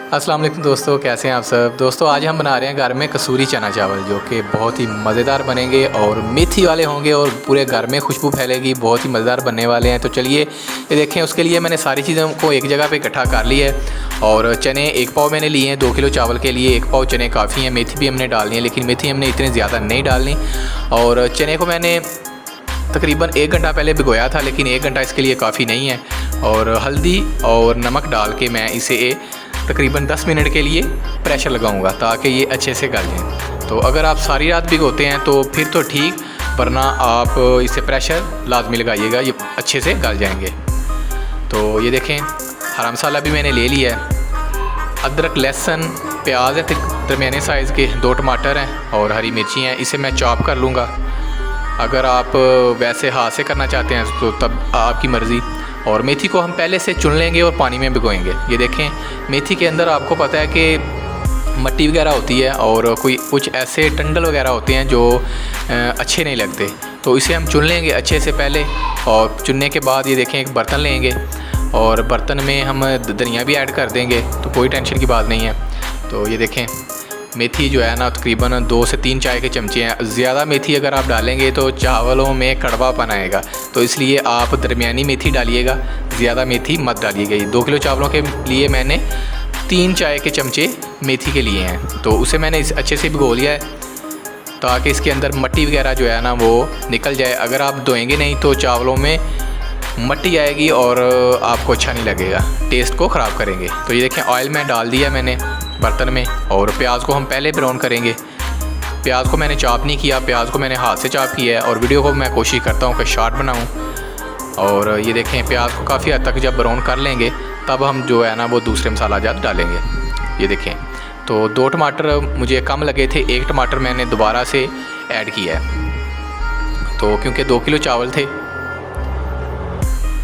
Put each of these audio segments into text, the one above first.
अस्सलाम वालेकुम दोस्तों, कैसे हैं आप सब। दोस्तों आज हम बना रहे हैं घर में कसूरी चना चावल, जो कि बहुत ही मज़ेदार बनेंगे और मेथी वाले होंगे और पूरे घर में खुशबू फैलेगी। बहुत ही मज़ेदार बनने वाले हैं। तो चलिए ये देखें, उसके लिए मैंने सारी चीज़ों को एक जगह पे इकट्ठा कर लिया है। और चने 1 पाव मैंने लिए हैं 2 किलो चावल के लिए। 1 पाव चने काफ़ी हैं। मेथी भी हमने डालनी है, लेकिन मेथी हमने इतनी ज़्यादा नहीं डालनी। और चने को मैंने तकरीबन 1 घंटा पहले भिगोया था, लेकिन 1 घंटा इसके लिए काफ़ी नहीं है। और हल्दी और नमक डाल के मैं इसे तकरीबन 10 मिनट के लिए प्रेशर लगाऊंगा, ताकि ये अच्छे से गल जाए। तो अगर आप सारी रात भिगोते हैं तो फिर तो ठीक, वरना आप इसे प्रेशर लाजमी लगाइएगा, ये अच्छे से गल जाएंगे। तो ये देखें, हरा मसाला भी मैंने ले लिया है। अदरक, लहसुन, प्याज है दरमियाने साइज़ के, 2 टमाटर हैं और हरी मिर्ची हैं। इसे मैं चॉप कर लूँगा। अगर आप वैसे हाथ से करना चाहते हैं तो तब आपकी मर्ज़ी। और मेथी को हम पहले से चुन लेंगे और पानी में भिगोएंगे। ये देखें, मेथी के अंदर आपको पता है कि मट्टी वगैरह होती है और कुछ ऐसे टंडल वगैरह होते हैं जो अच्छे नहीं लगते। तो इसे हम चुन लेंगे अच्छे से पहले। और चुनने के बाद ये देखें, एक बर्तन लेंगे और बर्तन में हम धनिया भी ऐड कर देंगे, तो कोई टेंशन की बात नहीं है। तो ये देखें, मेथी जो है ना तकरीबन 2 से 3 चाय के चमचे हैं। ज़्यादा मेथी अगर आप डालेंगे तो चावलों में कड़वापन आएगा, तो इसलिए आप दरमियानी मेथी डालिएगा, ज़्यादा मेथी मत डालिएगा। ये 2 किलो चावलों के लिए मैंने 3 चाय के चमचे मेथी के लिए हैं। तो उसे मैंने अच्छे से भिगो लिया है, ताकि इसके अंदर मट्टी वगैरह जो है ना वो निकल जाए। अगर आप धोएंगे नहीं तो चावलों में मट्टी आएगी और आपको अच्छा नहीं लगेगा, टेस्ट को ख़राब करेंगे। तो ये देखें, ऑयल में डाल दिया मैंने बर्तन में। और प्याज को हम पहले ब्राउन करेंगे। प्याज को मैंने चॉप नहीं किया, प्याज को मैंने हाथ से चॉप किया है। और वीडियो को मैं कोशिश करता हूँ कि शॉर्ट बनाऊँ। और ये देखें, प्याज को काफ़ी हद तक जब ब्राउन कर लेंगे तब हम जो है ना वो दूसरे मसाला जात डालेंगे। ये देखें, तो 2 टमाटर मुझे कम लगे थे, 1 टमाटर मैंने दोबारा से ऐड किया है, तो क्योंकि 2 किलो चावल थे।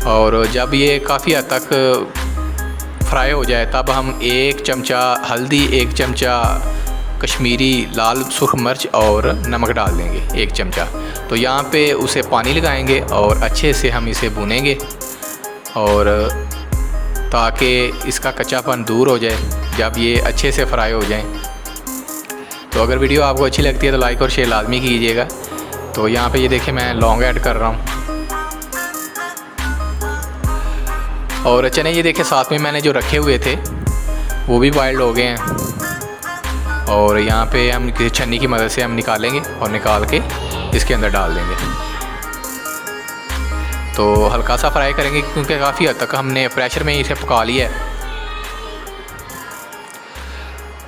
और जब ये काफ़ी हद तक फ्राई हो जाए तब हम 1 चमचा हल्दी, 1 चमचा कश्मीरी लाल सुर्ख मिर्च और नमक डाल देंगे, 1 चमचा। तो यहाँ पे उसे पानी लगाएंगे और अच्छे से हम इसे भूनेंगे, और ताकि इसका कच्चापन दूर हो जाए जब ये अच्छे से फ्राई हो जाए। तो अगर वीडियो आपको अच्छी लगती है तो लाइक और शेयर लाजमी कीजिएगा। तो यहाँ पे ये देखें, मैं लौंग ऐड कर रहा हूँ। और चने ये देखें, साथ में मैंने जो रखे हुए थे वो भी बॉइल्ड हो गए हैं। और यहाँ पे हम किसी छन्नी की मदद से हम निकालेंगे और निकाल के इसके अंदर डाल देंगे। तो हल्का सा फ्राई करेंगे, क्योंकि काफ़ी हद तक हमने प्रेशर में इसे पका लिया है।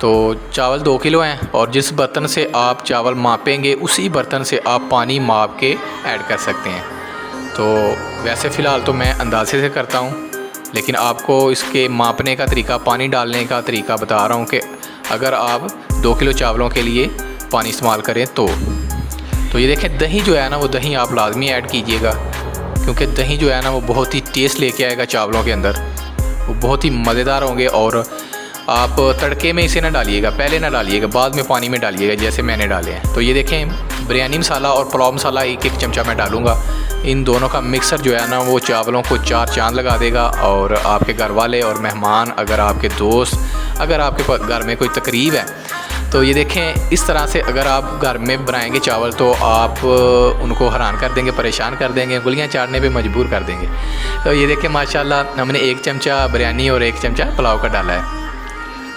तो चावल 2 किलो हैं, और जिस बर्तन से आप चावल मापेंगे उसी बर्तन से आप पानी माप के ऐड कर सकते हैं। तो वैसे फ़िलहाल तो मैं अंदाजे से करता हूँ, लेकिन आपको इसके मापने का तरीका, पानी डालने का तरीका बता रहा हूँ कि अगर आप 2 किलो चावलों के लिए पानी इस्तेमाल करें तो ये देखें, दही जो है ना वो दही आप लाजमी ऐड कीजिएगा, क्योंकि दही जो है ना वो बहुत ही टेस्ट लेके आएगा चावलों के अंदर, वो बहुत ही मज़ेदार होंगे। और आप तड़के में इसे ना डालिएगा, पहले ना डालिएगा, बाद में पानी में डालिएगा जैसे मैंने डाले हैं। तो ये देखें, बिरयानी मसाला और पुलाव मसाला 1-1 चमचा मैं डालूँगा। इन दोनों का मिक्सर जो है ना वो चावलों को 4 चांद लगा देगा। और आपके घर वाले और मेहमान, अगर आपके दोस्त, अगर आपके घर में कोई तकरीब है, तो ये देखें, इस तरह से अगर आप घर में बनाएंगे चावल तो आप उनको हैरान कर देंगे, परेशान कर देंगे, उंगलियां चाटने पे मजबूर कर देंगे। तो ये देखें, माशाल्लाह हमने 1 चमचा बिरयानी और 1 चमचा पुलाव का डाला है।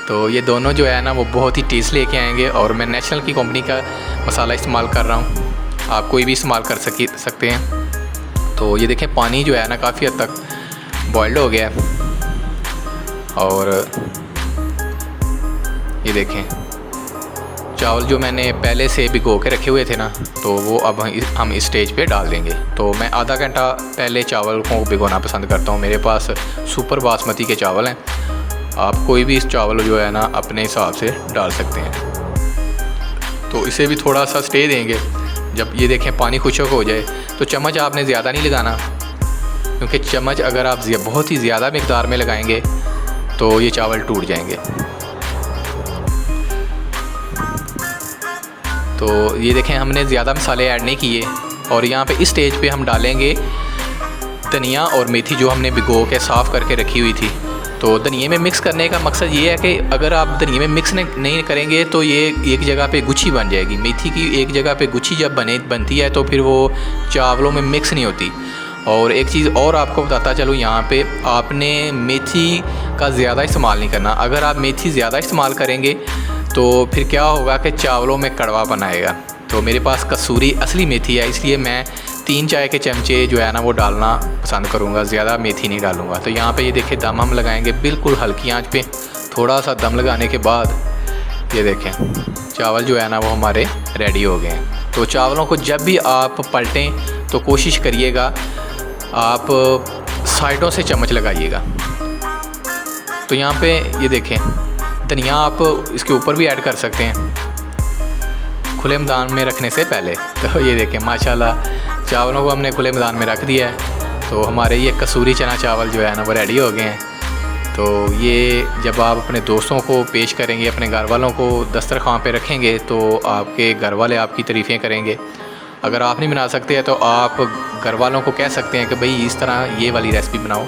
तो ये दोनों जो है ना वो बहुत ही टेस्ट लेके आएंगे। और मैं नेशनल की कंपनी का मसाला इस्तेमाल कर रहा हूँ, आप कोई भी इस्तेमाल कर सकते हैं। तो ये देखें, पानी जो है ना काफ़ी हद तक बॉइल्ड हो गया है। और ये देखें, चावल जो मैंने पहले से भिगो के रखे हुए थे ना, तो वो अब हम इस स्टेज पे डाल देंगे। तो मैं आधा घंटा पहले चावल को भिगोना पसंद करता हूँ। मेरे पास सुपर बासमती के चावल हैं, आप कोई भी इस चावल जो है ना अपने हिसाब से डाल सकते हैं। तो इसे भी थोड़ा सा स्टे देंगे। जब ये देखें पानी खुशक हो जाए तो चम्मच आपने ज़्यादा नहीं लगाना, क्योंकि चम्मच अगर आप बहुत ही ज़्यादा मकदार में लगाएंगे तो ये चावल टूट जाएंगे। तो ये देखें, हमने ज़्यादा मसाले ऐड नहीं किए। और यहाँ पे इस स्टेज पे हम डालेंगे धनिया और मेथी जो हमने भिगो के साफ़ करके रखी हुई थी। तो धनिए में मिक्स करने का मकसद ये है कि अगर आप धनिए में मिक्स नहीं करेंगे तो ये एक जगह पे गुच्छी बन जाएगी। मेथी की एक जगह पे गुच्छी जब बनती है तो फिर वो चावलों में मिक्स नहीं होती। और एक चीज़ और आपको बताता चलूँ, यहाँ पे आपने मेथी का ज़्यादा इस्तेमाल नहीं करना। अगर आप मेथी ज़्यादा इस्तेमाल करेंगे तो फिर क्या होगा कि चावलों में कड़वापन आएगा। तो मेरे पास कसूरी असली मेथी है, इसलिए मैं 3 चाय के चमचे जो है ना वो डालना पसंद करूँगा, ज़्यादा मेथी नहीं डालूँगा। तो यहाँ पे ये देखिए दम हम लगाएंगे बिल्कुल हल्की आंच पे। थोड़ा सा दम लगाने के बाद ये देखें चावल जो है ना वो हमारे रेडी हो गए हैं। तो चावलों को जब भी आप पलटें तो कोशिश करिएगा आप साइडों से चम्मच लगाइएगा। तो यहाँ पे ये देखें धनिया आप इसके ऊपर भी ऐड कर सकते हैं खुले मैदान में रखने से पहले। तो ये देखें माशाल्लाह चावलों को हमने खुले मैदान में रख दिया है। तो हमारे ये कसूरी चना चावल जो है ना वो रेडी हो गए हैं। तो ये जब आप अपने दोस्तों को पेश करेंगे, अपने घर वालों को दस्तरखान पे रखेंगे तो आपके घर वाले आपकी तारीफ़ें करेंगे। अगर आप नहीं बना सकते हैं तो आप घर वालों को कह सकते हैं कि भाई इस तरह ये वाली रेसिपी बनाओ।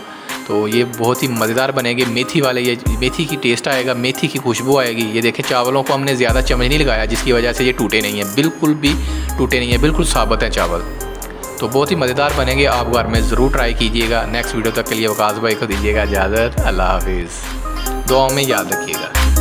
तो ये बहुत ही मज़ेदार बनेंगे मेथी वाले। ये मेथी की टेस्ट आएगा, मेथी की खुशबू आएगी। ये देखें चावलों को हमने ज़्यादा चम्मच नहीं लगाया जिसकी वजह से ये टूटे नहीं हैं, बिल्कुल भी टूटे नहीं हैं, बिल्कुल साबुत हैं चावल। तो बहुत ही मज़ेदार बनेंगे, आप घर में ज़रूर ट्राई कीजिएगा। नेक्स्ट वीडियो तक के लिए वकास भाई को दीजिएगा इजाज़त। अल्लाह हाफिज़, दुआओं में याद रखिएगा।